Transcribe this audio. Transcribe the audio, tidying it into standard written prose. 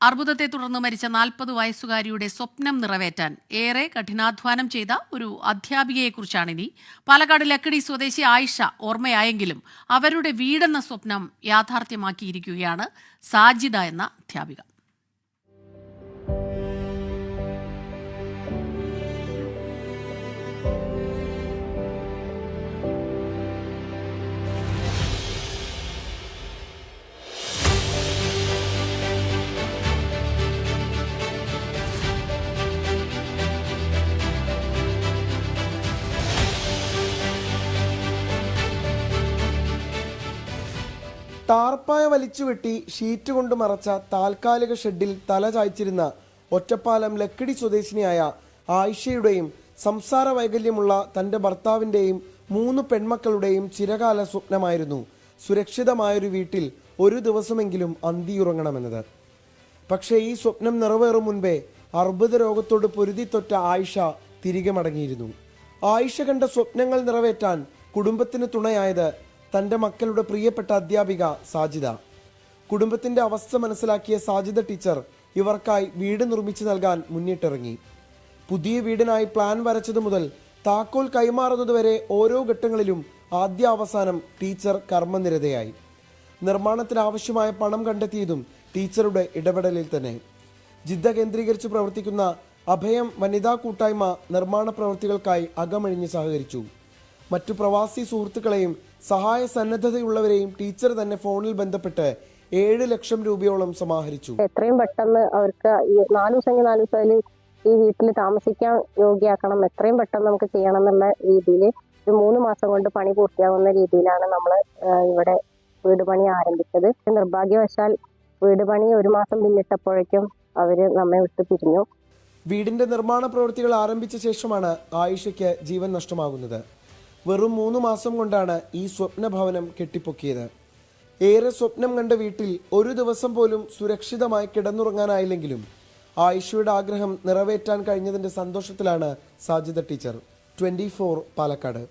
അർബുദത്തെ തുടർന്ന് മരിച്ച 40 വയസ്സുകാരിയുടെ സ്വപ്നം നിറവേറ്റാൻ ഏറെ കഠിനാധ്വാനം ചെയ്ത ഒരു അധ്യാപികയെക്കുറിച്ചാണിനി. പാലക്കാട് ലക്കിടി സ്വദേശി ആയിഷ ഓർമ്മയായെങ്കിലും അവരുടെ വീടെന്ന സ്വപ്നം യാഥാർത്ഥ്യമാക്കിയിരിക്കുകയാണ് സാജിദ എന്ന അധ്യാപിക. ടാർപ്പായ വലിച്ചുവെട്ടി ഷീറ്റ് കൊണ്ട് മറച്ച താൽക്കാലിക ഷെഡിൽ തല ചായ്ച്ചിരുന്ന ഒറ്റപ്പാലം ലക്കിടി സ്വദേശിനിയായ ആയിഷയുടെയും സംസാര വൈകല്യമുള്ള തന്റെ ഭർത്താവിന്റെയും 3 പെൺമക്കളുടെയും ചിരകാല സ്വപ്നമായിരുന്നു സുരക്ഷിതമായൊരു വീട്ടിൽ ഒരു ദിവസമെങ്കിലും അന്തിയുറങ്ങണമെന്നത്. പക്ഷേ ഈ സ്വപ്നം നിറവേറും മുൻപേ അർബുദ രോഗത്തോട് പൊരുതിത്തൊറ്റ ആയിഷ തിരികെ മടങ്ങിയിരുന്നു. ആയിഷ കണ്ട സ്വപ്നങ്ങൾ നിറവേറ്റാൻ കുടുംബത്തിന് തുണയായത് തന്റെ മക്കളുടെ പ്രിയപ്പെട്ട അധ്യാപിക സാജിദ. കുടുംബത്തിന്റെ അവസ്ഥ മനസ്സിലാക്കിയ സാജിദ ടീച്ചർ ഇവർക്കായി വീട് നിർമ്മിച്ചു നൽകാൻ മുന്നിട്ടിറങ്ങി. പുതിയ വീടിനായി പ്ലാൻ വരച്ചതു മുതൽ താക്കോൽ കൈമാറുന്നതുവരെ ഓരോ ഘട്ടങ്ങളിലും ആദ്യാവസാനം ടീച്ചർ കർമ്മനിരതയായി. നിർമ്മാണത്തിന് ആവശ്യമായ പണം കണ്ടെത്തിയതും ടീച്ചറുടെ ഇടപെടലിൽ തന്നെ. ജിദ്ദ കേന്ദ്രീകരിച്ച് പ്രവർത്തിക്കുന്ന അഭയം വനിതാ കൂട്ടായ്മ നിർമ്മാണ പ്രവൃത്തികൾക്കായി അകമഴിഞ്ഞ് സഹകരിച്ചു. മറ്റു പ്രവാസി സുഹൃത്തുക്കളെയും സഹായ സന്നദ്ധതയുള്ളവരെയും ടീച്ചർ തന്നെ ഫോണിൽ ബന്ധപ്പെട്ട് 7 ലക്ഷം രൂപയോളം സമാഹരിച്ചു. എത്രയും പെട്ടെന്ന് അവർക്ക് 4 ദിവസം ഈ വീട്ടിൽ താമസിക്കാൻ യോഗ്യമാക്കണം, എത്രയും പെട്ടെന്ന് നമുക്ക് ചെയ്യണം എന്നുള്ള രീതിയിൽ ഒരു 3 മാസം കൊണ്ട് പണി പൂർത്തിയാവുന്ന രീതിയിലാണ് നമ്മൾ ഇവിടെ വീട് പണി ആരംഭിച്ചത്. നിർഭാഗ്യവശാൽ വീട് പണി 1 മാസം പിന്നിട്ടപ്പോഴേക്കും അവര് നമ്മെ വിട്ടു പിരിഞ്ഞു. വീടിന്റെ നിർമ്മാണ പ്രവൃത്തികൾ ആരംഭിച്ച ശേഷമാണ് ആയിഷയ്ക്ക് ജീവൻ നഷ്ടമാകുന്നത്. വെറും 3 മാസം കൊണ്ടാണ് ഈ സ്വപ്ന ഭവനം കെട്ടിപ്പൊക്കിയത്. ഏറെ സ്വപ്നം കണ്ട വീട്ടിൽ ഒരു ദിവസം പോലും സുരക്ഷിതമായി കിടന്നുറങ്ങാനായില്ലെങ്കിലും ആയിഷയുടെ ആഗ്രഹം നിറവേറ്റാൻ കഴിഞ്ഞതിന്റെ സന്തോഷത്തിലാണ് സാജിദ ടീച്ചർ. 24 പാലക്കാട്.